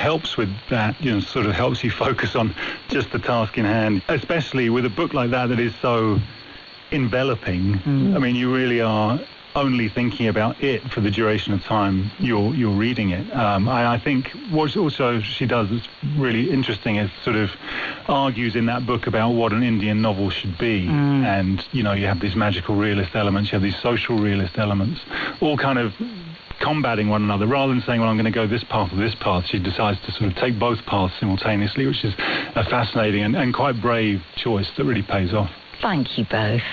helps with that, sort of helps you focus on just the task in hand, especially with a book like that is so enveloping. I mean, you really are only thinking about it for the duration of time you're reading it. I think what also she does that's really interesting is sort of argues in that book about what an Indian novel should be. And, you have these magical realist elements, you have these social realist elements, all kind of combating one another. Rather than saying, well, I'm going to go this path or this path, she decides to sort of take both paths simultaneously, which is a fascinating and quite brave choice that really pays off. Thank you both.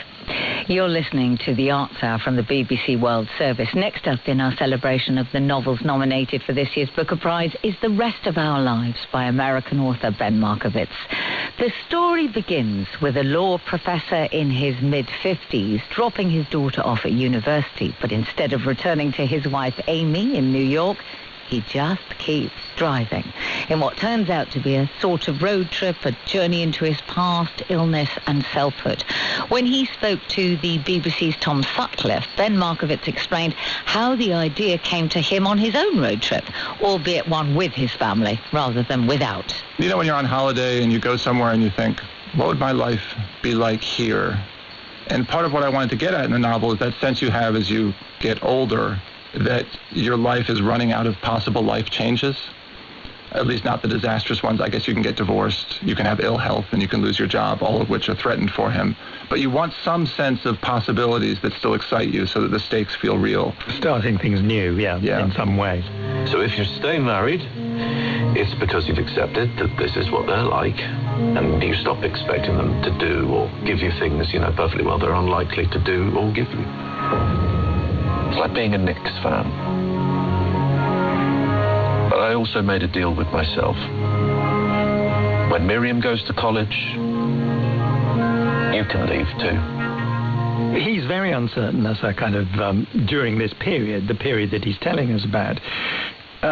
You're listening to the Arts Hour from the BBC World Service. Next up in our celebration of the novels nominated for this year's Booker Prize is The Rest of Our Lives by American author Ben Markovits. The story begins with a law professor in his mid-50s dropping his daughter off at university, but instead of returning to his wife Amy in New York, he just keeps driving in what turns out to be a sort of road trip, a journey into his past, illness and selfhood. When he spoke to the BBC's Tom Sutcliffe, Ben Markovits explained how the idea came to him on his own road trip, albeit one with his family rather than without. When you're on holiday and you go somewhere and you think, what would my life be like here? And part of what I wanted to get at in the novel is that sense you have as you get older, that your life is running out of possible life changes, at least not the disastrous ones. I guess you can get divorced, you can have ill health, and you can lose your job, all of which are threatened for him. But you want some sense of possibilities that still excite you so that the stakes feel real. Starting things new, in some ways. So if you stay married, it's because you've accepted that this is what they're like, and you stop expecting them to do or give you things, perfectly well they're unlikely to do or give you. It's like being a Knicks fan. But I also made a deal with myself. When Miriam goes to college, you can leave too. He's very uncertain as a kind of, during this period, the period that he's telling us about.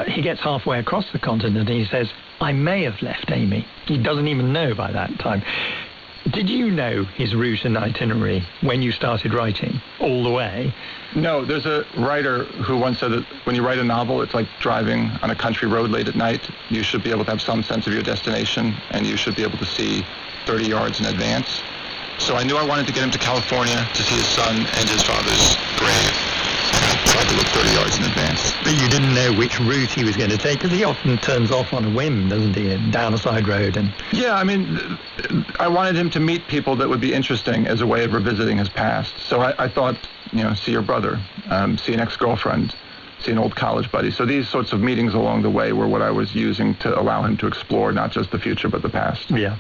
He gets halfway across the continent and he says, I may have left Amy. He doesn't even know by that time. Did you know his route and itinerary when you started writing all the way? No, there's a writer who once said that when you write a novel, it's like driving on a country road late at night. You should be able to have some sense of your destination, and you should be able to see 30 yards in advance. So I knew I wanted to get him to California to see his son and his father's grave. I tried to look 30 yards in advance. But you didn't know which route he was going to take, because he often turns off on a whim, doesn't he, down a side road. Yeah, I wanted him to meet people that would be interesting as a way of revisiting his past. So I thought, see your brother, see an ex-girlfriend, see an old college buddy. So these sorts of meetings along the way were what I was using to allow him to explore not just the future, but the past. Yeah.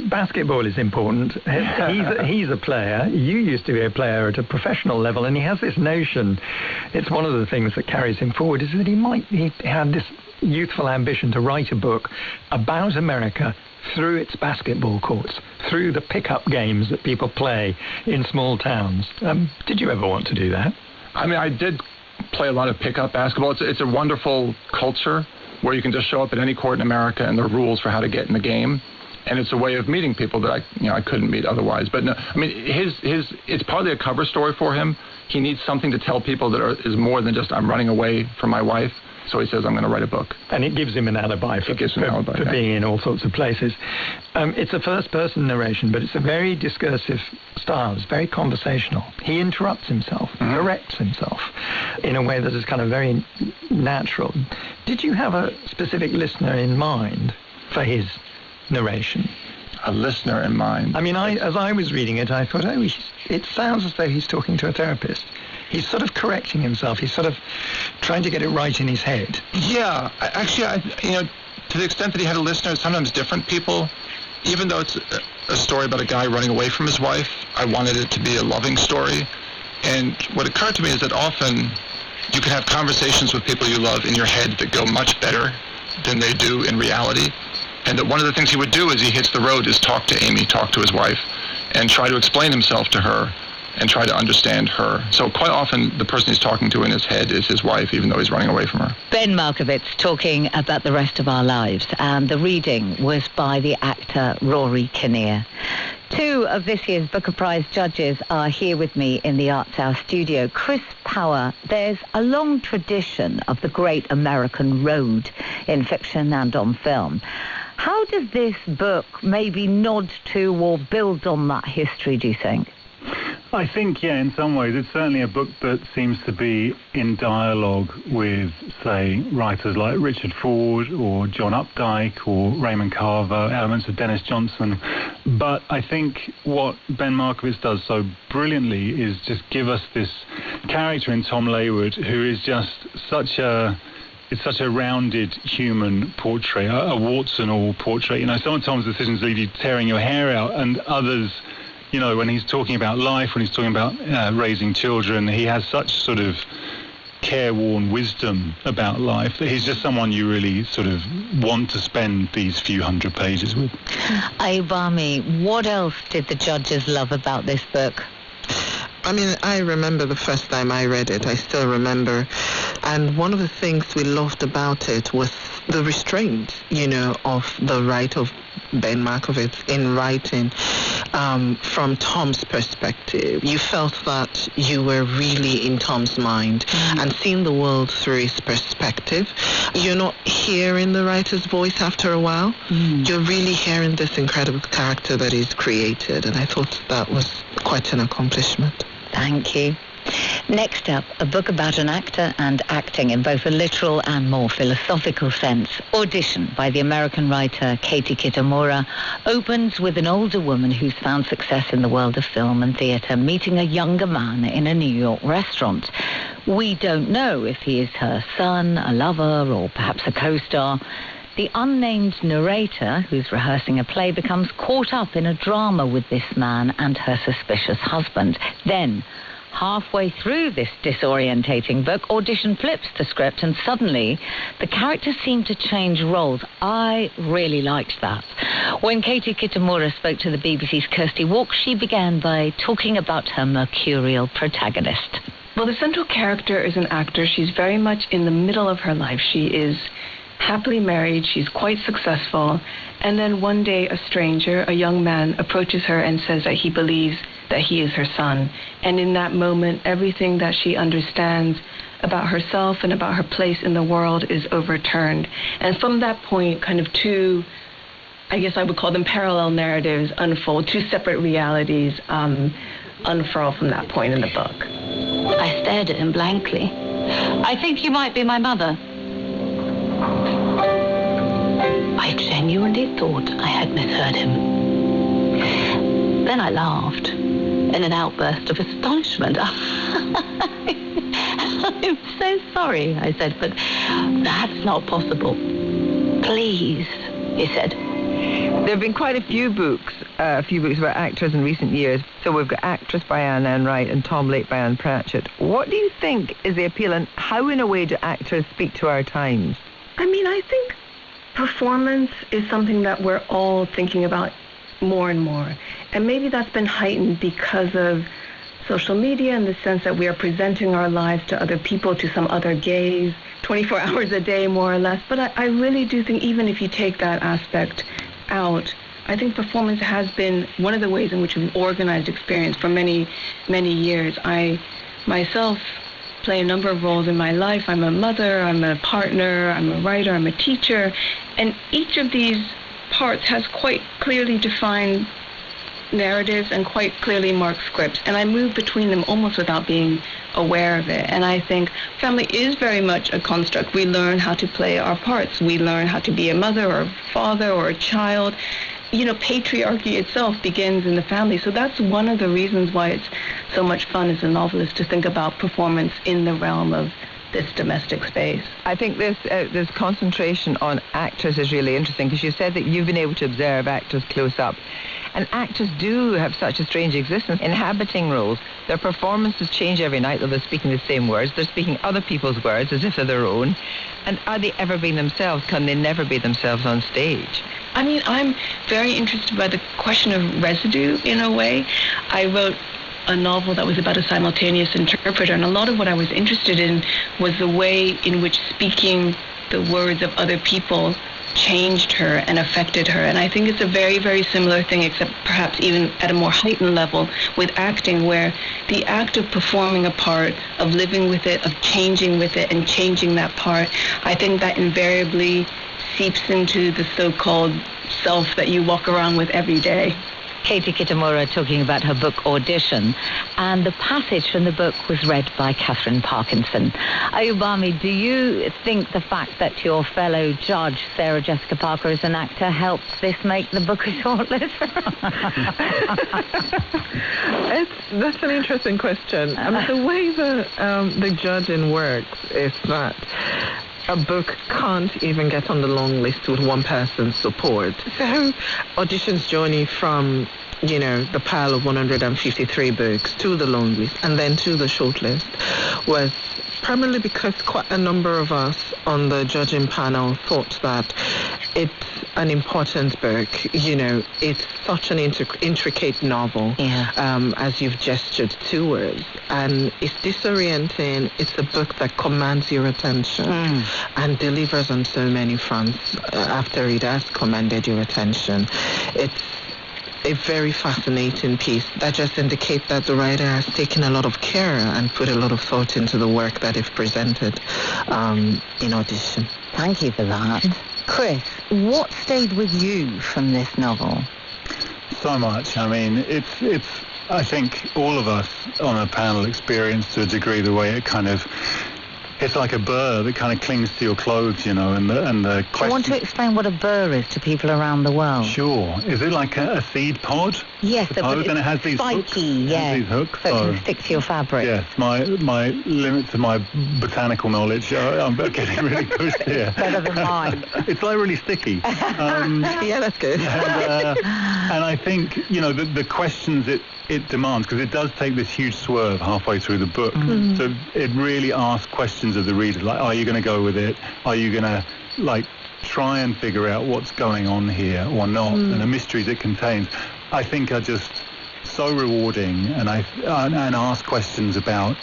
Basketball is important. He's a player. You used to be a player at a professional level, and he has this notion, it's one of the things that carries him forward, is that he had this youthful ambition to write a book about America through its basketball courts, through the pickup games that people play in small towns. Did you ever want to do that? I did play a lot of pickup basketball. It's a wonderful culture where you can just show up at any court in America and there are rules for how to get in the game. And it's a way of meeting people that I couldn't meet otherwise. But no, it's partly a cover story for him. He needs something to tell people that is more than just I'm running away from my wife. So he says, I'm going to write a book. And it gives him an alibi for being in all sorts of places. It's a first-person narration, but it's a very discursive style. It's very conversational. He interrupts himself, corrects himself in a way that is kind of very natural. Did you have a specific listener in mind for his narration? A listener in mind? As I was reading it, I thought, it sounds as though he's talking to a therapist. He's sort of correcting himself. He's sort of trying to get it right in his head. Yeah, to the extent that he had a listener, sometimes different people, even though it's a story about a guy running away from his wife, I wanted it to be a loving story. And what occurred to me is that often you can have conversations with people you love in your head that go much better than they do in reality. And that one of the things he would do as he hits the road is talk to Amy, talk to his wife, and try to explain himself to her and try to understand her. So quite often the person he's talking to in his head is his wife, even though he's running away from her. Ben Markovits talking about The Rest of Our Lives, and the reading was by the actor Rory Kinnear. Two of this year's Booker Prize judges are here with me in the Arts Hour studio. Chris Power, there's a long tradition of the great American road in fiction and on film. How does this book maybe nod to or build on that history, do you think? I think, yeah, in some ways, it's certainly a book that seems to be in dialogue with, say, writers like Richard Ford or John Updike or Raymond Carver, elements of Dennis Johnson. But I think what Ben Markovits does so brilliantly is just give us this character in Tom Laywood who is just such a rounded human portrait, a warts and all portrait. You know, sometimes decisions leave you tearing your hair out, and others, you know, when he's talking about life, when he's talking about raising children, he has such sort of careworn wisdom about life that he's just someone you really sort of want to spend these few hundred pages with. Ayobami, what else did the judges love about this book? I mean, I remember the first time I read it. I still remember. And one of the things we loved about it was the restraint, you know, of the right of Ben Markovits in writing from Tom's perspective. You felt that you were really in Tom's mind and seeing the world through his perspective. You're not hearing the writer's voice after a while. You're really hearing this incredible character that he's created, and I thought that was quite an accomplishment. Thank you. Next up, a book about an actor and acting in both a literal and more philosophical sense. Audition by the American writer Katie Kitamura opens with an older woman who's found success in the world of film and theatre meeting a younger man in a New York restaurant. We don't know if he is her son, a lover, or perhaps a co-star. The unnamed narrator, who's rehearsing a play, becomes caught up in a drama with this man and her suspicious husband. Then, halfway through this disorientating book, Audition flips the script and suddenly the characters seem to change roles. I really liked that. When Katie Kitamura spoke to the BBC's Kirsty Walk, she began by talking about her mercurial protagonist. Well, the central character is an actor. She's very much in the middle of her life. She is happily married. She's quite successful. And then one day a stranger, a young man, approaches her and says that he believes that he is her son. And in that moment, everything that she understands about herself and about her place in the world is overturned. And from that point, kind of two, I guess I would call them parallel narratives unfold, two separate realities unfurl from that point in the book. I stared at him blankly. I think you might be my mother. I genuinely thought I had misheard him. Then I laughed in an outburst of astonishment. I'm so sorry, I said, but that's not possible. Please, he said. There have been quite a few books about actors in recent years. So we've got Actress by Anne Wright and Tom Lake by Anne Pratchett. What do you think is the appeal, and how in a way do actors speak to our times? I mean, I think performance is something that we're all thinking about more and more. And maybe that's been heightened because of social media, in the sense that we are presenting our lives to other people, to some other gaze, 24 hours a day, more or less. But I really do think, even if you take that aspect out, I think performance has been one of the ways in which we've organized experience for many, many years. I myself play a number of roles in my life. I'm a mother, I'm a partner, I'm a writer, I'm a teacher. And each of these parts has quite clearly defined narratives and quite clearly marked scripts. And I move between them almost without being aware of it. And I think family is very much a construct. We learn how to play our parts. We learn how to be a mother or a father or a child. You know, patriarchy itself begins in the family. So that's one of the reasons why it's so much fun as a novelist to think about performance in the realm of this domestic space. I think this concentration on actors is really interesting, because you said that you've been able to observe actors close up. And actors do have such a strange existence, inhabiting roles. Their performances change every night, though they're speaking the same words. They're speaking other people's words as if they're their own. And are they ever being themselves? Can they never be themselves on stage? I mean, I'm very interested by the question of residue, in a way. I wrote a novel that was about a simultaneous interpreter, and a lot of what I was interested in was the way in which speaking the words of other people changed her and affected her. And I think it's a very, very similar thing, except perhaps even at a more heightened level with acting, where the act of performing a part, of living with it, of changing with it and changing that part, I think that invariably seeps into the so-called self that you walk around with every day. Katie Kitamura talking about her book Audition, and the passage from the book was read by Catherine Parkinson. Ayubami, do you think the fact that your fellow judge, Sarah Jessica Parker, is an actor helps this make the book a shortlist? That's an interesting question. The way the judging works is that a book can't even get on the long list with one person's support. So Audition's journey from, the pile of 153 books to the long list and then to the short list was primarily because quite a number of us on the judging panel thought that it's an important book. It's such an intricate novel, as you've gestured towards, and it's disorienting. It's a book that commands your attention and delivers on so many fronts after it has commanded your attention. It's a very fascinating piece that just indicates that the writer has taken a lot of care and put a lot of thought into the work that they've presented in Audition. Thank you for that. Chris, what stayed with you from this novel? So much. I mean, it's. I think all of us on a panel experience to a degree the way it kind of. It's like a burr that kind of clings to your clothes, and the question... Do you want to explain what a burr is to people around the world? Sure. Is it like a seed pod? Yes, but it's and it has these spiky, hooks. It has these hooks. So it can stick to your fabric. Yes, my limit to my botanical knowledge, I'm getting really pushed here. Better than mine. It's like really sticky. Yeah, that's good. And I think, the questions it demands, because it does take this huge swerve halfway through the book. So it really asks questions of the reader, like, are you going to go with it? Are you going to, try and figure out what's going on here or not? And the mysteries it contains, I think, are just so rewarding, and ask questions about,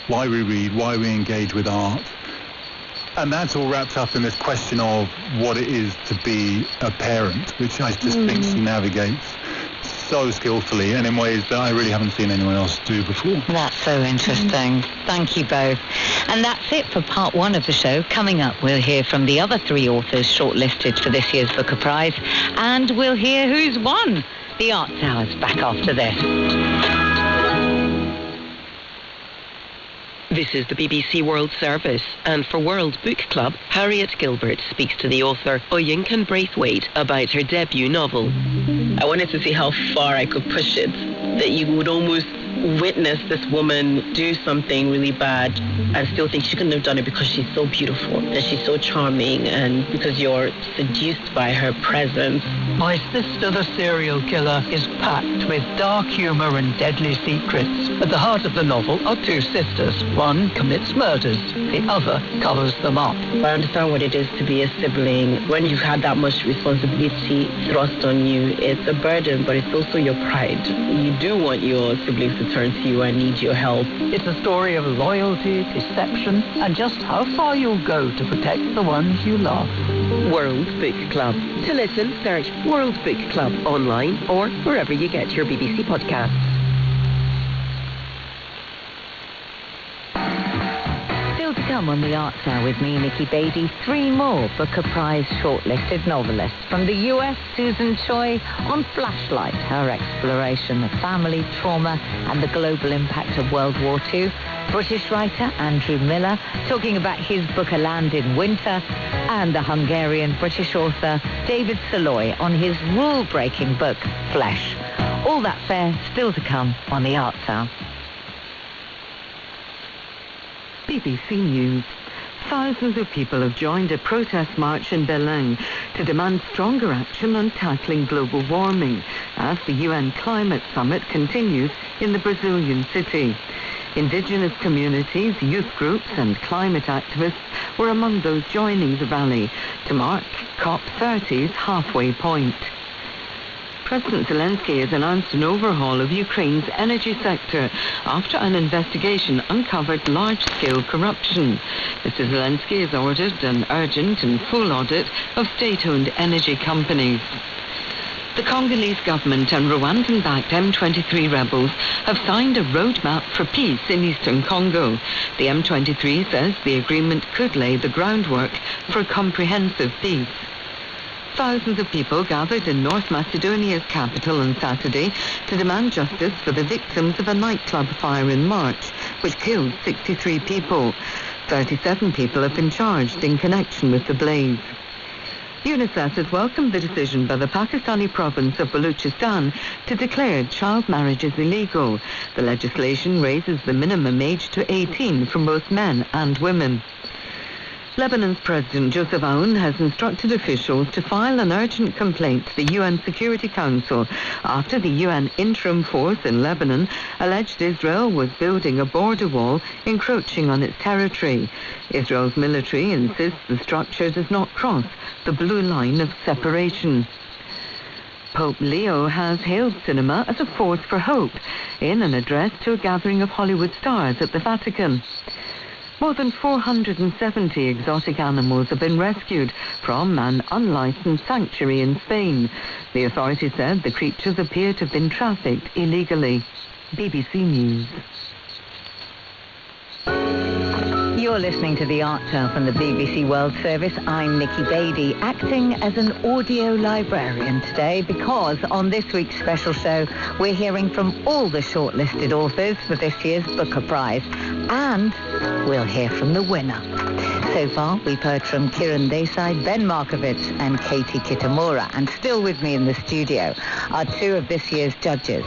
why we read, why we engage with art. And that's all wrapped up in this question of what it is to be a parent, which I just think she navigates so skillfully and in ways that I really haven't seen anyone else do before. That's so interesting. Thank you both. And that's it for part one of the show. Coming up, we'll hear from the other three authors shortlisted for this year's Booker Prize, and we'll hear who's won. The Arts Hour's back after this. This is the BBC World Service, and for World Book Club, Harriet Gilbert speaks to the author Oyinkan Braithwaite about her debut novel. I wanted to see how far I could push it, that you would almost witness this woman do something really bad and still think she couldn't have done it because she's so beautiful and she's so charming, and because you're seduced by her presence. My Sister the Serial Killer is packed with dark humour and deadly secrets. At the heart of the novel are two sisters. One commits murders, the other covers them up. I understand what it is to be a sibling. When you've had that much responsibility thrust on you, it's a burden, but it's also your pride. You do want your siblings to turn to you and need your help. It's a story of loyalty, deception, and just how far you'll go to protect the ones you love. World Book Club. To listen, search World Book Club online or wherever you get your BBC podcasts. Still to come on the Arts Hour with me, Nikki Beattie, three more Booker Prize shortlisted novelists. From the US, Susan Choi on Flashlight, her exploration of family, trauma and the global impact of World War II. British writer Andrew Miller talking about his book A Land in Winter, and the Hungarian-British author David Saloy on his rule-breaking book Flesh. All that fare still to come on the Arts Hour. BBC News. Thousands of people have joined a protest march in Berlin to demand stronger action on tackling global warming as the UN Climate Summit continues in the Brazilian city. Indigenous communities, youth groups and climate activists were among those joining the rally to mark COP30's halfway point. President Zelensky has announced an overhaul of Ukraine's energy sector after an investigation uncovered large-scale corruption. Mr. Zelensky has ordered an urgent and full audit of state-owned energy companies. The Congolese government and Rwandan-backed M23 rebels have signed a roadmap for peace in eastern Congo. The M23 says the agreement could lay the groundwork for a comprehensive peace. Thousands of people gathered in North Macedonia's capital on Saturday to demand justice for the victims of a nightclub fire in March, which killed 63 people. 37 people have been charged in connection with the blaze. UNICEF has welcomed the decision by the Pakistani province of Balochistan to declare child marriage is illegal. The legislation raises the minimum age to 18 for both men and women. Lebanon's President Joseph Aoun has instructed officials to file an urgent complaint to the UN Security Council after the UN interim force in Lebanon alleged Israel was building a border wall encroaching on its territory. Israel's military insists the structure does not cross the blue line of separation. Pope Leo has hailed cinema as a force for hope in an address to a gathering of Hollywood stars at the Vatican. More than 470 exotic animals have been rescued from an unlicensed sanctuary in Spain. The authorities said the creatures appear to have been trafficked illegally. BBC News. You're listening to The Art Hour from the BBC World Service. I'm Nikki Beattie, acting as an audio librarian today because on this week's special show, we're hearing from all the shortlisted authors for this year's Booker Prize, and we'll hear from the winner. So far, we've heard from Kiran Desai, Ben Markovitz and Katie Kitamura, and still with me in the studio are two of this year's judges,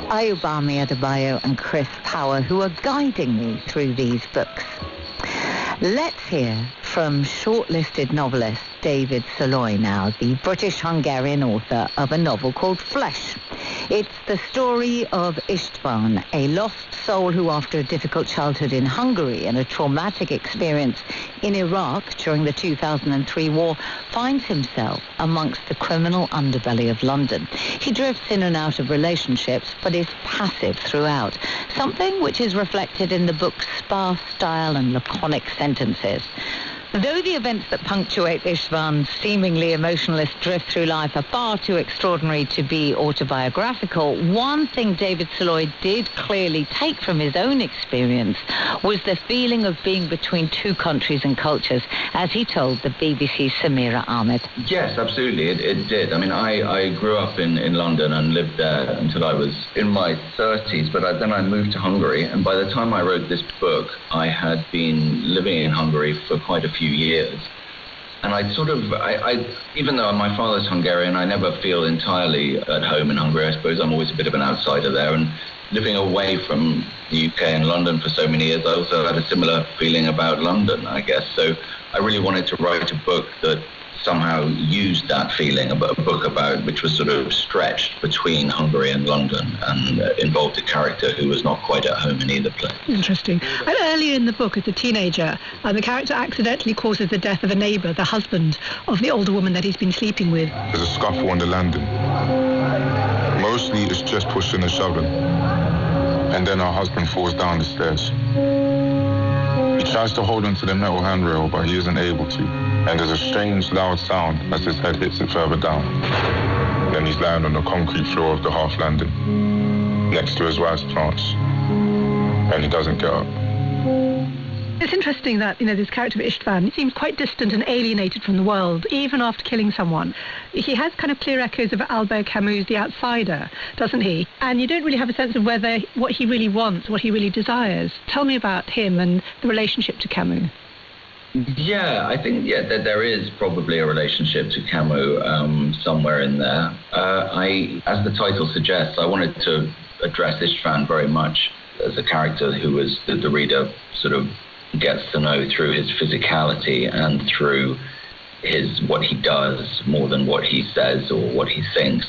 Ayobami Adebayo and Chris Power, who are guiding me through these books. Let's hear from shortlisted novelist David Soloy now, the British-Hungarian author of a novel called Flesh. It's the story of István, a lost soul who, after a difficult childhood in Hungary and a traumatic experience in Iraq during the 2003 war, finds himself amongst the criminal underbelly of London. He drifts in and out of relationships, but is passive throughout, something which is reflected in the book's sparse style and laconic sentences. Though the events that punctuate István's seemingly emotionless drift through life are far too extraordinary to be autobiographical, one thing David Soloy did clearly take from his own experience was the feeling of being between two countries and cultures, as he told the BBC's Samira Ahmed. Yes, absolutely, it did. I mean, I grew up in London and lived there until I was in my 30s, but then I moved to Hungary, and by the time I wrote this book, I had been living in Hungary for quite a few years. And I even though my father's Hungarian, I never feel entirely at home in Hungary. I suppose I'm always a bit of an outsider there. And living away from the UK and London for so many years, I also had a similar feeling about London, I guess. So I really wanted to write a book that somehow used that feeling, a book about which was sort of stretched between Hungary and London and involved a character who was not quite at home in either place. Interesting. And earlier in the book, as a teenager, the character accidentally causes the death of a neighbour, the husband of the older woman that he's been sleeping with. There's a scuffle on the landing. Mostly it's just pushing and shoving. And then her husband falls down the stairs. He tries to hold onto the metal handrail, but he isn't able to. And there's a strange, loud sound as his head hits it further down. Then he's lying on the concrete floor of the half landing, next to his wife's plants, and he doesn't get up. It's interesting that, this character of István seems quite distant and alienated from the world, even after killing someone. He has kind of clear echoes of Albert Camus' The Outsider, doesn't he? And you don't really have a sense of what he really wants, what he really desires. Tell me about him and the relationship to Camus. Yeah, I think that there is probably a relationship to Camus somewhere in there. As the title suggests, I wanted to address István very much as a character who was the reader sort of gets to know through his physicality and through what he does more than what he says or what he thinks.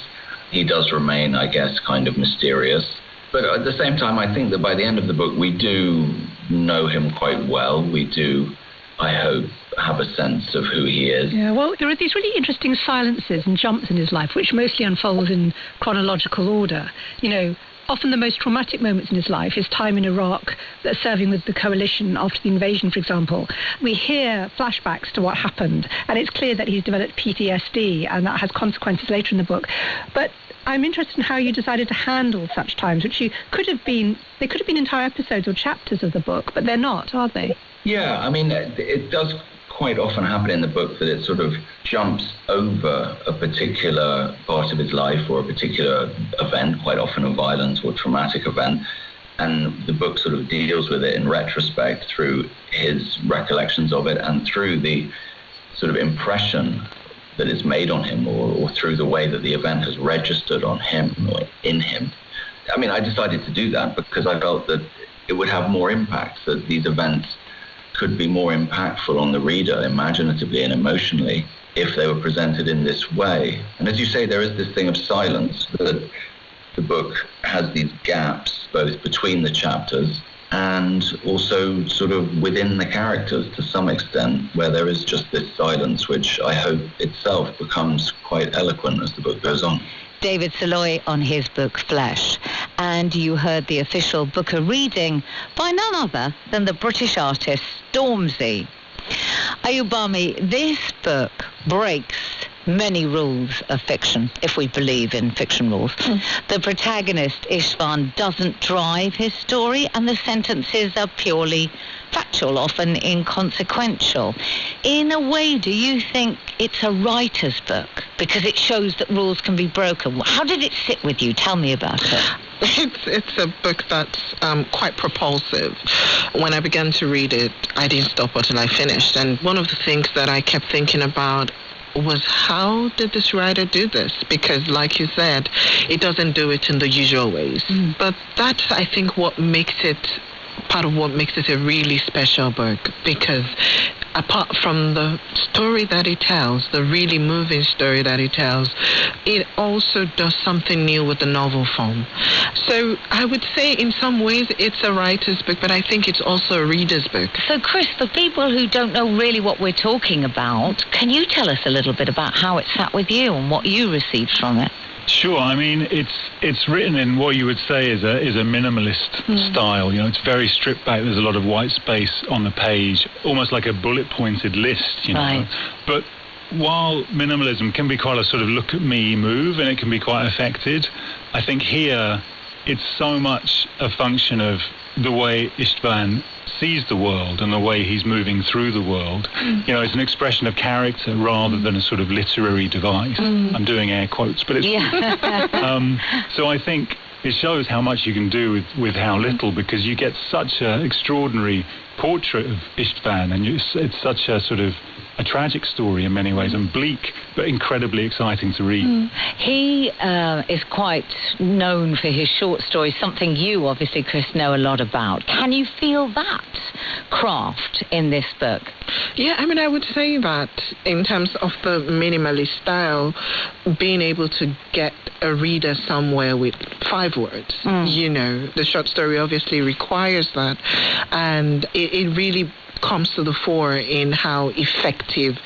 He does remain, I guess, kind of mysterious. But at the same time, I think that by the end of the book, we do know him quite well. We do, I hope, have a sense of who he is. Yeah, well, there are these really interesting silences and jumps in his life, which mostly unfold in chronological order. You know, often the most traumatic moments in his life, his time in Iraq, serving with the coalition after the invasion, for example. We hear flashbacks to what happened, and it's clear that he's developed PTSD, and that has consequences later in the book. But I'm interested in how you decided to handle such times, which they could have been entire episodes or chapters of the book, but they're not, are they? Yeah, I mean, it does quite often happen in the book that it sort of jumps over a particular part of his life or a particular event, quite often a violent or traumatic event, and the book sort of deals with it in retrospect through his recollections of it and through the sort of impression that it's made on him or through the way that the event has registered on him or in him. I mean, I decided to do that because I felt that it would have more impact, that these events could be more impactful on the reader imaginatively and emotionally if they were presented in this way. And as you say, there is this thing of silence, that the book has these gaps both between the chapters and also sort of within the characters to some extent, where there is just this silence, which I hope itself becomes quite eloquent as the book goes on. David Saloy on his book Flesh, and you heard the official Booker reading by none other than the British artist Stormzy. Ayubami, this book breaks many rules of fiction, if we believe in fiction rules. The protagonist, Istvan, doesn't drive his story, and the sentences are purely factual, often inconsequential. In a way, do you think it's a writer's book? Because it shows that rules can be broken. How did it sit with you? Tell me about it. It's a book that's quite propulsive. When I began to read it, I didn't stop until I finished. And one of the things that I kept thinking about was, how did this writer do this? Because, like you said, it doesn't do it in the usual ways. But that's, I think, part of what makes it a really special book, because apart from the story that it tells, the really moving story that it tells, it also does something new with the novel form. So I would say in some ways it's a writer's book, but I think it's also a reader's book. So Chris, for people who don't know really what we're talking about, can you tell us a little bit about how it sat with you and what you received from it? Sure. I mean, it's written in what you would say is a minimalist style. You know, it's very stripped back. There's a lot of white space on the page, almost like a bullet-pointed list. You know, right. But while minimalism can be quite a sort of look-at-me move, and it can be quite affected, I think here it's so much a function of the way Istvan sees the world and the way he's moving through the world. You know, it's an expression of character rather than a sort of literary device. I'm doing air quotes, but it's... So I think it shows how much you can do with how little, because you get such an extraordinary portrait of Istvan, and it's such a sort of a tragic story in many ways, and bleak, but incredibly exciting to read. He is quite known for his short stories, something you, obviously, Chris, know a lot about. Can you feel that craft in this book? Yeah, I mean, I would say that in terms of the minimalist style, being able to get a reader somewhere with 5 words, you know, the short story obviously requires that, and it really comes to the fore in how effective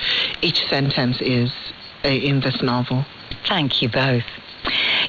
each sentence is in this novel. Thank you both.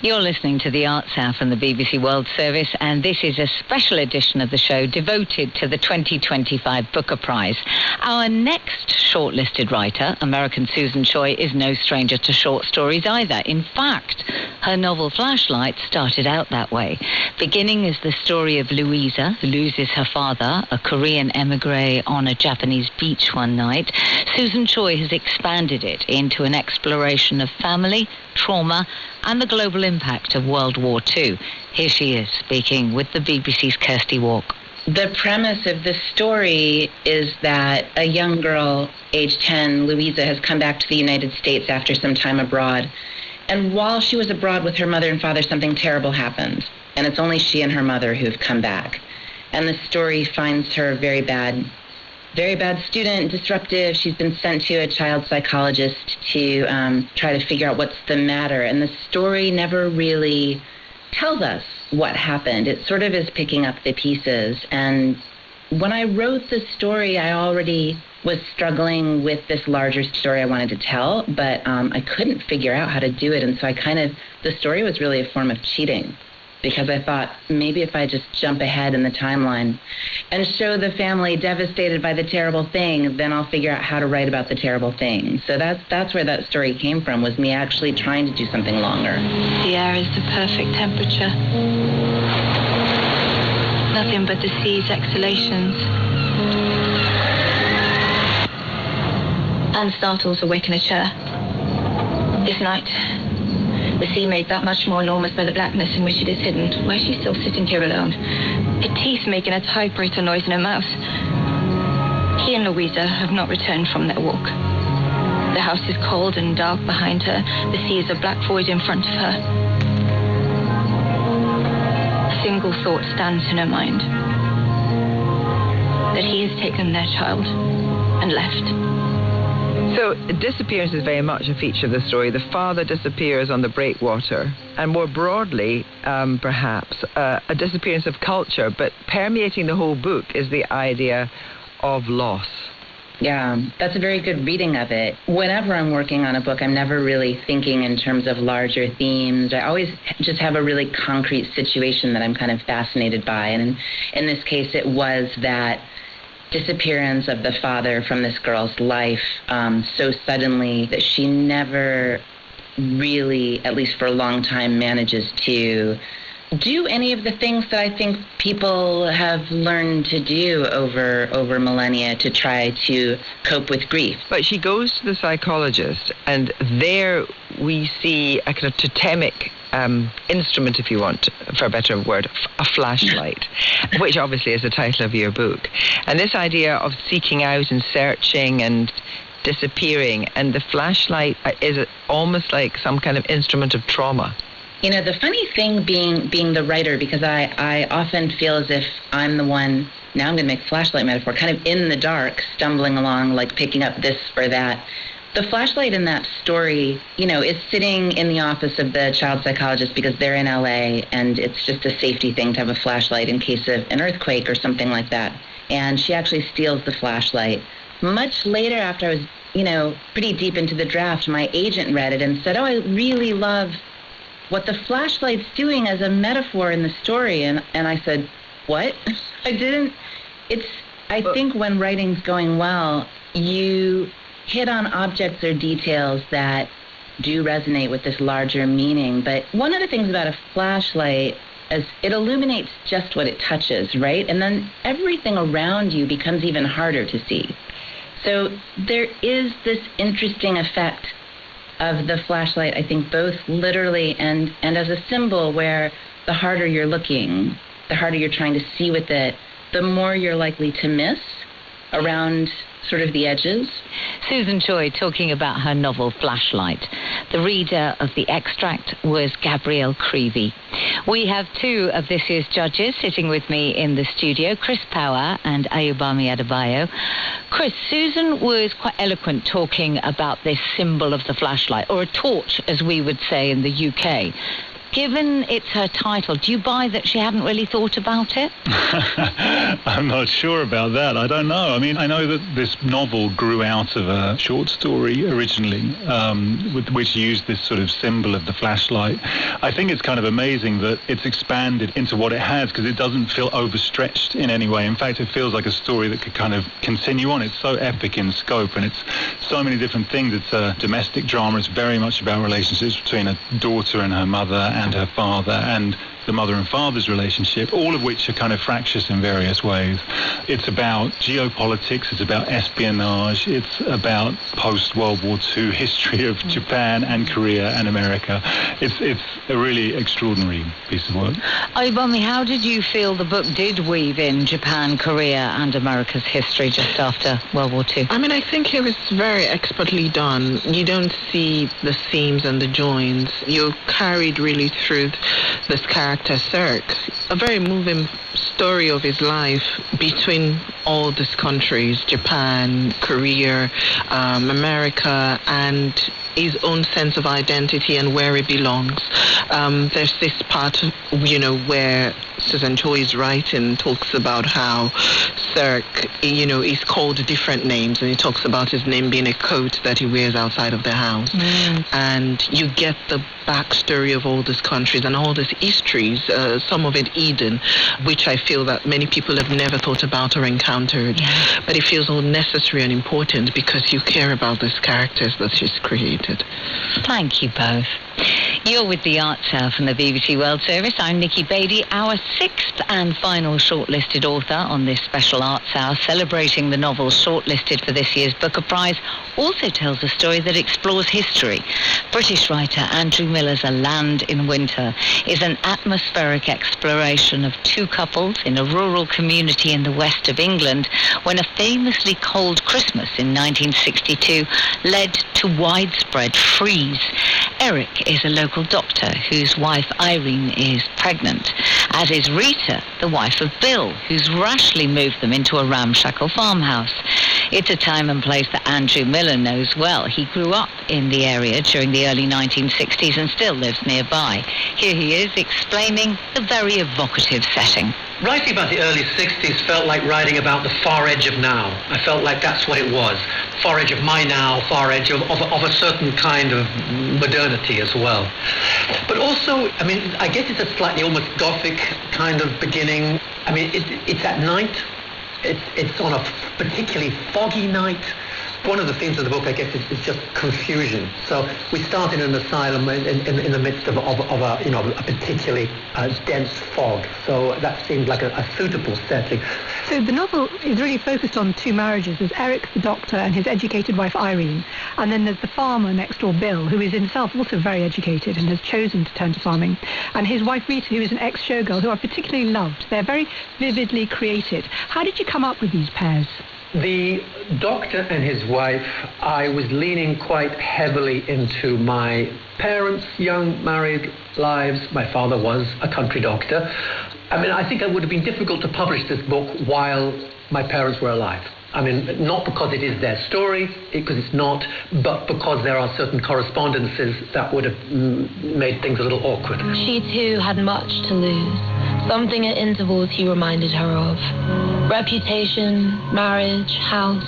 You're listening to The Arts Hour from the BBC World Service, and this is a special edition of the show devoted to the 2025 Booker Prize. Our next shortlisted writer, American Susan Choi, is no stranger to short stories either. In fact, her novel Flashlight started out that way. Beginning as the story of Louisa, who loses her father, a Korean emigre, on a Japanese beach one night, Susan Choi has expanded it into an exploration of family, trauma, and the global impact of World War II. Here she is, speaking with the BBC's Kirsty Walk. The premise of the story is that a young girl, age 10, Louisa, has come back to the United States after some time abroad. And while she was abroad with her mother and father, something terrible happened. And it's only she and her mother who've come back. And the story finds her very bad student, disruptive. She's been sent to a child psychologist to try to figure out what's the matter. And the story never really tells us what happened. It sort of is picking up the pieces. And when I wrote the story, I already was struggling with this larger story I wanted to tell, but I couldn't figure out how to do it. And so the story was really a form of cheating, because I thought maybe if I just jump ahead in the timeline and show the family devastated by the terrible thing, then I'll figure out how to write about the terrible thing. So that's where that story came from, was me actually trying to do something longer. The air is the perfect temperature. Nothing but the sea's exhalations. Anne startles awake in a chair. This night, the sea made that much more enormous by the blackness in which it is hidden. Why is she still sitting here alone? Her teeth making a typewriter noise in her mouth. He and Louisa have not returned from their walk. The house is cold and dark behind her. The sea is a black void in front of her. A single thought stands in her mind. That he has taken their child and left. So disappearance is very much a feature of the story. The father disappears on the breakwater, and more broadly, perhaps, a disappearance of culture, but permeating the whole book is the idea of loss. Yeah, that's a very good reading of it. Whenever I'm working on a book, I'm never really thinking in terms of larger themes. I always just have a really concrete situation that I'm kind of fascinated by. And in this case, it was that disappearance of the father from this girl's life so suddenly that she never really, at least for a long time, manages to do any of the things that I think people have learned to do over millennia to try to cope with grief. But she goes to the psychologist, and there we see a kind of totemic instrument, if you want, for a better word, a flashlight, which obviously is the title of your book. And this idea of seeking out and searching and disappearing, and the flashlight is almost like some kind of instrument of trauma. You know, the funny thing being the writer, because I often feel as if I'm the one, now I'm going to make flashlight metaphor, kind of in the dark, stumbling along, like picking up this or that. The flashlight in that story, you know, is sitting in the office of the child psychologist because they're in LA, and it's just a safety thing to have a flashlight in case of an earthquake or something like that. And she actually steals the flashlight. Much later, after I was, you know, pretty deep into the draft, my agent read it and said, oh, I really love what the flashlight's doing as a metaphor in the story. And I said, what? I think when writing's going well, you hit on objects or details that do resonate with this larger meaning. But one of the things about a flashlight is it illuminates just what it touches, right? And then everything around you becomes even harder to see. So there is this interesting effect of the flashlight, I think, both literally and as a symbol, where the harder you're looking, the harder you're trying to see with it, the more you're likely to miss around sort of the edges. Susan Choi talking about her novel Flashlight. The reader of the extract was Gabrielle Creevy. We have two of this year's judges sitting with me in the studio, Chris Power and Ayobami Adebayo. Chris, Susan was quite eloquent talking about this symbol of the flashlight, or a torch, as we would say in the UK. Given it's her title, do you buy that she hadn't really thought about it? I'm not sure about that. I don't know. I mean, I know that this novel grew out of a short story originally, which used this sort of symbol of the flashlight. I think it's kind of amazing that it's expanded into what it has, because it doesn't feel overstretched in any way. In fact, it feels like a story that could kind of continue on. It's so epic in scope, and it's so many different things. It's a domestic drama. It's very much about relationships between a daughter and her mother, and her father, and the mother and father's relationship, all of which are kind of fractious in various ways. It's about geopolitics, it's about espionage, it's about post-World War II history of Japan and Korea and America. It's a really extraordinary piece of work. Ayobami, how did you feel the book did weave in Japan, Korea and America's history just after World War II? I mean, I think it was very expertly done. You don't see the seams and the joins. You're carried really through this character Cirque, a very moving story of his life between all these countries, Japan, Korea, America, and his own sense of identity and where he belongs. There's this part, where Susan Choi's writing talks about how Cirque, he's called different names, and he talks about his name being a coat that he wears outside of the house. And you get the backstory of all these countries and all these histories, some of it Eden, which I feel that many people have never thought about or encountered. But it feels all necessary and important because you care about these characters that she's created. Thank you both. You're with the Arts Hour from the BBC World Service. I'm Nikki Beattie, our sixth and final shortlisted author on this special Arts Hour, celebrating the novels shortlisted for this year's Booker Prize, also tells a story that explores history. British writer Andrew Miller's A Land in Winter is an atmospheric exploration of two couples in a rural community in the west of England when a famously cold Christmas in 1962 led to widespread freeze. Eric is a local doctor whose wife Irene is pregnant, as is Rita, the wife of Bill, who's rashly moved them into a ramshackle farmhouse. It's a time and place that Andrew Miller knows well. He grew up in the area during the early 1960s and still lives nearby. Here he is explaining the very evocative setting. Writing about the early 60s felt like writing about the far edge of now. I felt like that's what it was. Far edge of my now, far edge of a certain kind of modernity as well. But also, I guess it's a slightly almost gothic kind of beginning. It's at night. It's on a particularly foggy night. One of the themes of the book, I guess, is just confusion. So we start in an asylum in the midst of a particularly dense fog. So that seemed like a suitable setting. So the novel is really focused on two marriages. There's Eric, the doctor, and his educated wife, Irene. And then there's the farmer next door, Bill, who is himself also very educated and has chosen to turn to farming. And his wife, Rita, who is an ex-showgirl, who I particularly loved. They're very vividly created. How did you come up with these pairs? The doctor and his wife, I was leaning quite heavily into my parents' young married lives. My father was a country doctor. I think it would have been difficult to publish this book while my parents were alive. Not because it is their story, because it's not, but because there are certain correspondences that would have made things a little awkward. She too had much to lose. Something at intervals he reminded her of. Reputation, marriage, house,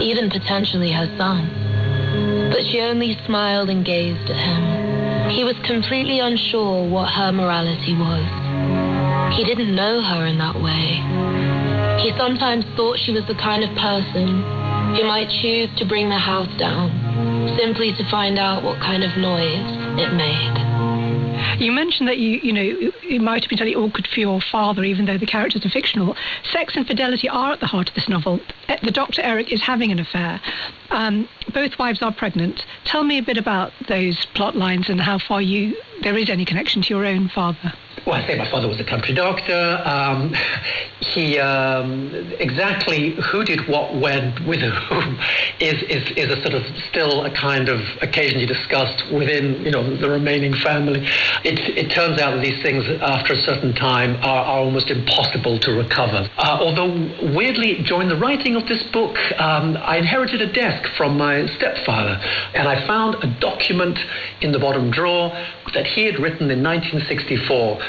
even potentially her son. But she only smiled and gazed at him. He was completely unsure what her morality was. He didn't know her in that way. He sometimes thought she was the kind of person who might choose to bring the house down simply to find out what kind of noise it made. You mentioned that it might have been totally awkward for your father, even though the characters are fictional. Sex and fidelity are at the heart of this novel. The Dr. Eric is having an affair. Both wives are pregnant. Tell me a bit about those plot lines and how far there is any connection to your own father. Well, I say my father was a country doctor. He exactly who did what when with whom is a sort of still a kind of occasionally discussed within the remaining family. It turns out that these things after a certain time are almost impossible to recover. Although weirdly, during the writing of this book, I inherited a desk from my stepfather, and I found a document in the bottom drawer that he had written in 1964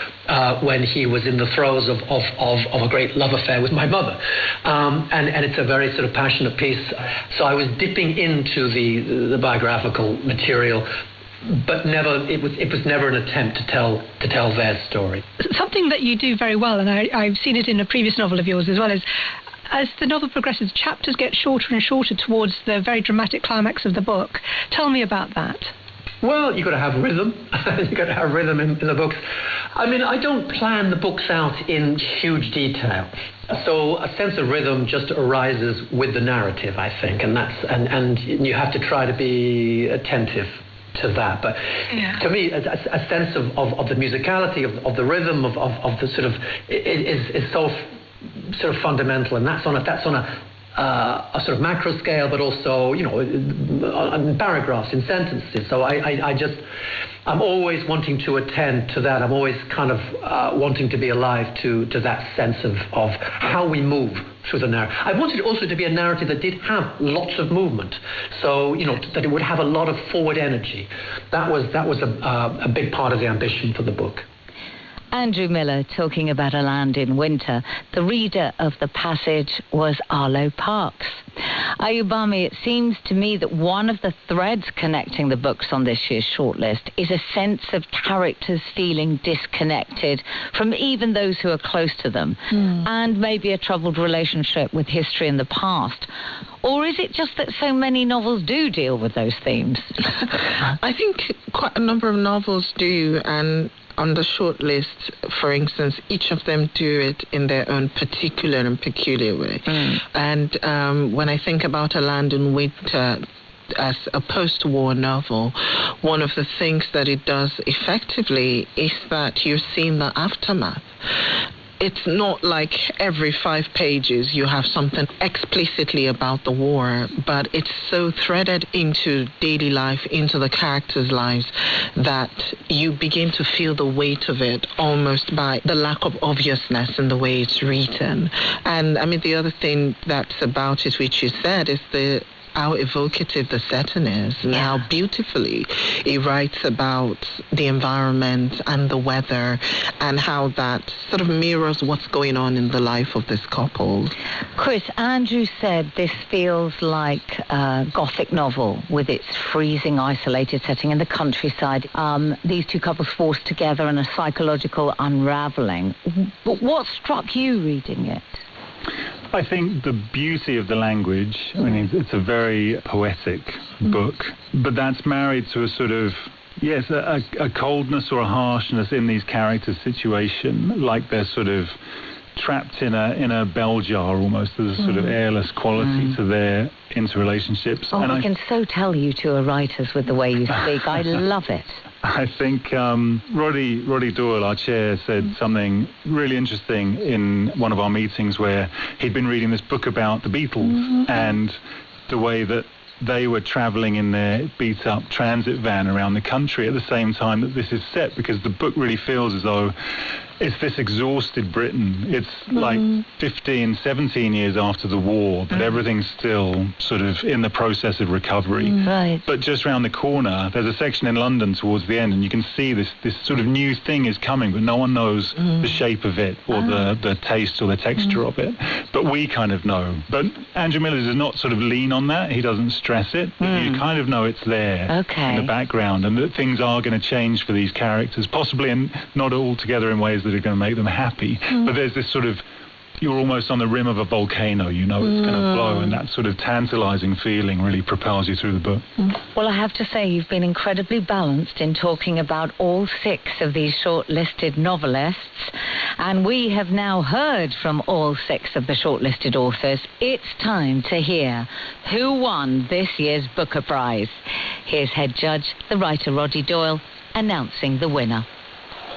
when he was in the throes of a great love affair with my mother. And it's a very sort of passionate piece. So I was dipping into the biographical material, but it was never an attempt to tell their story. Something that you do very well, and I've seen it in a previous novel of yours as well, is as the novel progresses, chapters get shorter and shorter towards the very dramatic climax of the book. Tell me about that. Well, you've got to have rhythm. You've got to have rhythm in the books. I don't plan the books out in huge detail. So a sense of rhythm just arises with the narrative, I think, and you have to try to be attentive to that. But to me, a sense of the musicality, of the rhythm, of the sort of is so sort of fundamental, and that's on a a sort of macro scale, but also, on paragraphs, in sentences. So I'm always wanting to attend to that. I'm always kind of wanting to be alive to that sense of how we move through the narrative. I wanted it also to be a narrative that did have lots of movement. So, that it would have a lot of forward energy. That was a big part of the ambition for the book. Andrew Miller talking about A Land in Winter. The reader of the passage was Arlo Parks. Ayubami, it seems to me that one of the threads connecting the books on this year's shortlist is a sense of characters feeling disconnected from even those who are close to them, and maybe a troubled relationship with history in the past. Or is it just that so many novels do deal with those themes? I think quite a number of novels do, and on the short list, for instance, each of them do it in their own particular and peculiar way. And when I think about A Land in Winter as a post-war novel, one of the things that it does effectively is that you're seeing the aftermath. It's not like every 5 pages you have something explicitly about the war, but it's so threaded into daily life, into the characters' lives, that you begin to feel the weight of it almost by the lack of obviousness in the way it's written. And I mean, the other thing that's about it, which you said, is how evocative the setting is, and how beautifully he writes about the environment and the weather, and how that sort of mirrors what's going on in the life of this couple. Chris, Andrew said this feels like a Gothic novel with its freezing, isolated setting in the countryside. These two couples forced together and a psychological unraveling. But what struck you reading it? I think the beauty of the language, I mean, it's a very poetic book, but that's married to a sort of, yes, a coldness or a harshness in these characters' situation, like they're sort of trapped in a bell jar almost. There's a sort of airless quality to their interrelationships. Oh, and I can so tell you two are writers with the way you speak. I love it. I think Roddy Doyle, our chair, said something really interesting in one of our meetings where he'd been reading this book about the Beatles and the way that they were travelling in their beat-up transit van around the country at the same time that this is set, because the book really feels as though it's this exhausted Britain. It's like 15, 17 years after the war, but everything's still sort of in the process of recovery. Right. But just around the corner, there's a section in London towards the end, and you can see this sort of new thing is coming, but no one knows the shape of it or the taste or the texture of it. But we kind of know. But Andrew Miller does not sort of lean on that. He doesn't stress it. You kind of know it's there in the background, and that things are going to change for these characters, possibly and not altogether in ways that are going to make them happy. But there's this sort of, you're almost on the rim of a volcano, you know it's going to blow, and that sort of tantalizing feeling really propels you through the book. Well, I have to say you've been incredibly balanced in talking about all 6 of these shortlisted novelists, and we have now heard from all 6 of the shortlisted authors. It's time to hear who won this year's Booker Prize. Here's head judge, the writer Roddy Doyle, announcing the winner.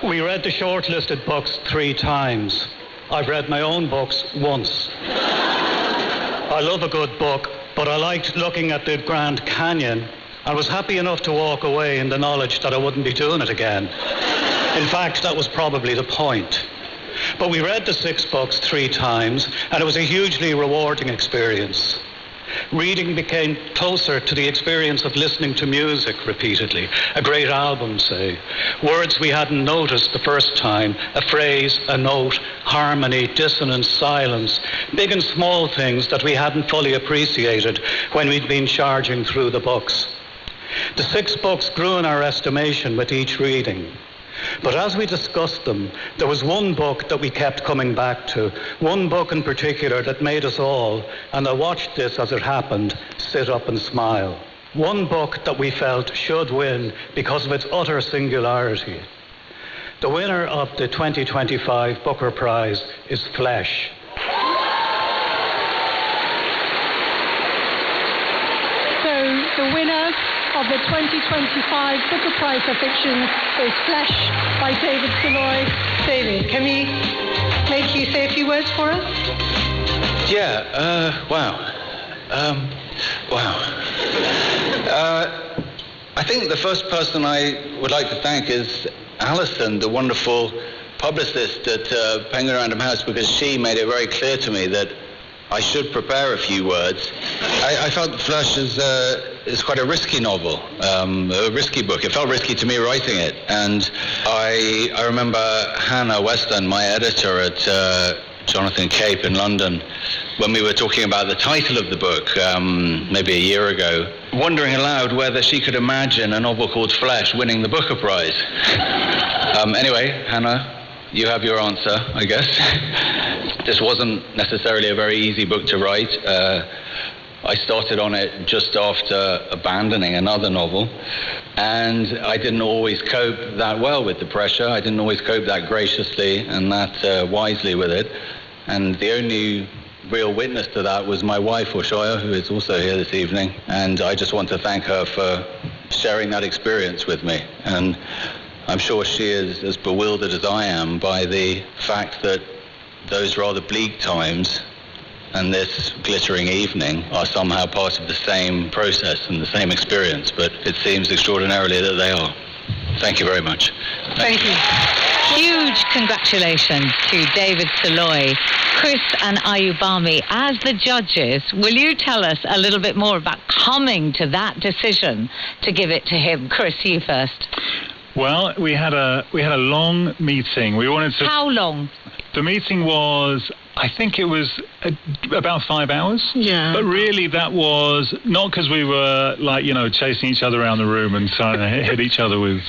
We read the shortlisted books 3 times. I've read my own books once. I love a good book, but I liked looking at the Grand Canyon and was happy enough to walk away in the knowledge that I wouldn't be doing it again. In fact, that was probably the point. But we read the 6 books 3 times, and it was a hugely rewarding experience. Reading became closer to the experience of listening to music repeatedly, a great album, say. Words we hadn't noticed the first time, a phrase, a note, harmony, dissonance, silence, big and small things that we hadn't fully appreciated when we'd been charging through the books. The 6 books grew in our estimation with each reading. But as we discussed them, there was one book that we kept coming back to, one book in particular that made us all, and I watched this as it happened, sit up and smile. One book that we felt should win because of its utter singularity. The winner of the 2025 Booker Prize is Flesh. So the winner of the 2025 Booker Prize for Fiction is Flesh by David Soloy. David, can we make you say a few words for us? Yeah, wow. Wow. I think the first person I would like to thank is Alison, the wonderful publicist at Penguin Random House, because she made it very clear to me that I should prepare a few words. I felt Flash is quite a risky novel, a risky book. It felt risky to me writing it. And I remember Hannah Westland, my editor at Jonathan Cape in London, when we were talking about the title of the book maybe a year ago, wondering aloud whether she could imagine a novel called Flesh winning the Booker Prize. Anyway, Hannah, you have your answer, I guess. This wasn't necessarily a very easy book to write. I started on it just after abandoning another novel, and I didn't always cope that well with the pressure. I didn't always cope that graciously and that wisely with it. And the only real witness to that was my wife, Oshaya, who is also here this evening. And I just want to thank her for sharing that experience with me. And I'm sure she is as bewildered as I am by the fact that those rather bleak times and this glittering evening are somehow part of the same process and the same experience, but it seems extraordinarily that they are. Thank you very much. Thank you. Huge congratulations to David Saloy, Chris and Ayubami as the judges. Will you tell us a little bit more about coming to that decision to give it to him? Chris, you first. Well, we had a long meeting. We wanted to. How long? The meeting was, I think it was about 5 hours. Yeah. But really that was not because we were chasing each other around the room and trying to hit each other with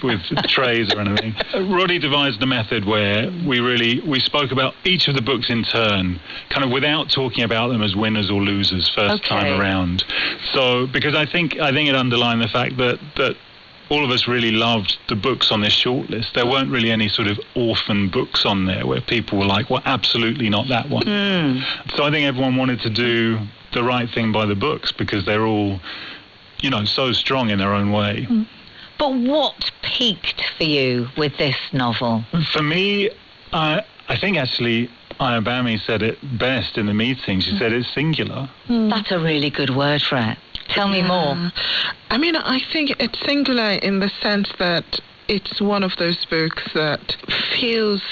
trays or anything. Roddy devised a method where we spoke about each of the books in turn, kind of without talking about them as winners or losers first time around. So, because I think it underlined the fact that all of us really loved the books on this shortlist. There weren't really any sort of orphan books on there where people were like, well, absolutely not that one. So I think everyone wanted to do the right thing by the books because they're all, so strong in their own way. But what peaked for you with this novel? For me, I think actually Ayubami said it best in the meeting. She said it's singular. That's a really good word for it. Tell me more. I mean, I think it's singular in the sense that it's one of those books that feels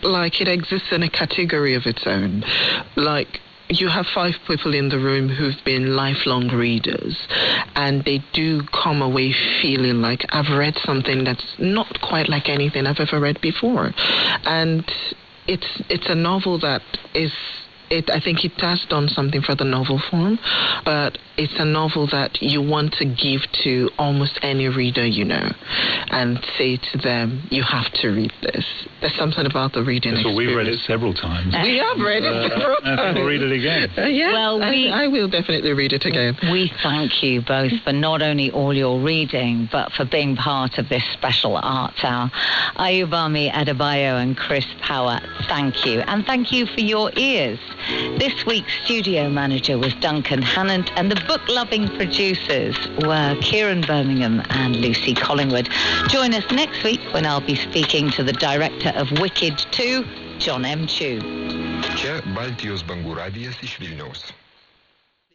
like it exists in a category of its own. Like, you have 5 people in the room who've been lifelong readers, and they do come away feeling like, I've read something that's not quite like anything I've ever read before. And it's a novel that is... I think it has done something for the novel form, but it's a novel that you want to give to almost any reader and say to them, you have to read this. There's something about the reading experience. So we've read it several times. We have read it several times. We'll read it again. Yeah, well, I will definitely read it again. We thank you both for not only all your reading, but for being part of this special Arts Hour. Ayubami Adebayo and Chris Power, thank you. And thank you for your ears. This week's studio manager was Duncan Hannant, and the book-loving producers were Kieran Birmingham and Lucy Collingwood. Join us next week when I'll be speaking to the director of Wicked 2, John M. Chu. Čia Baltijos bangų radijas iš Vilniaus.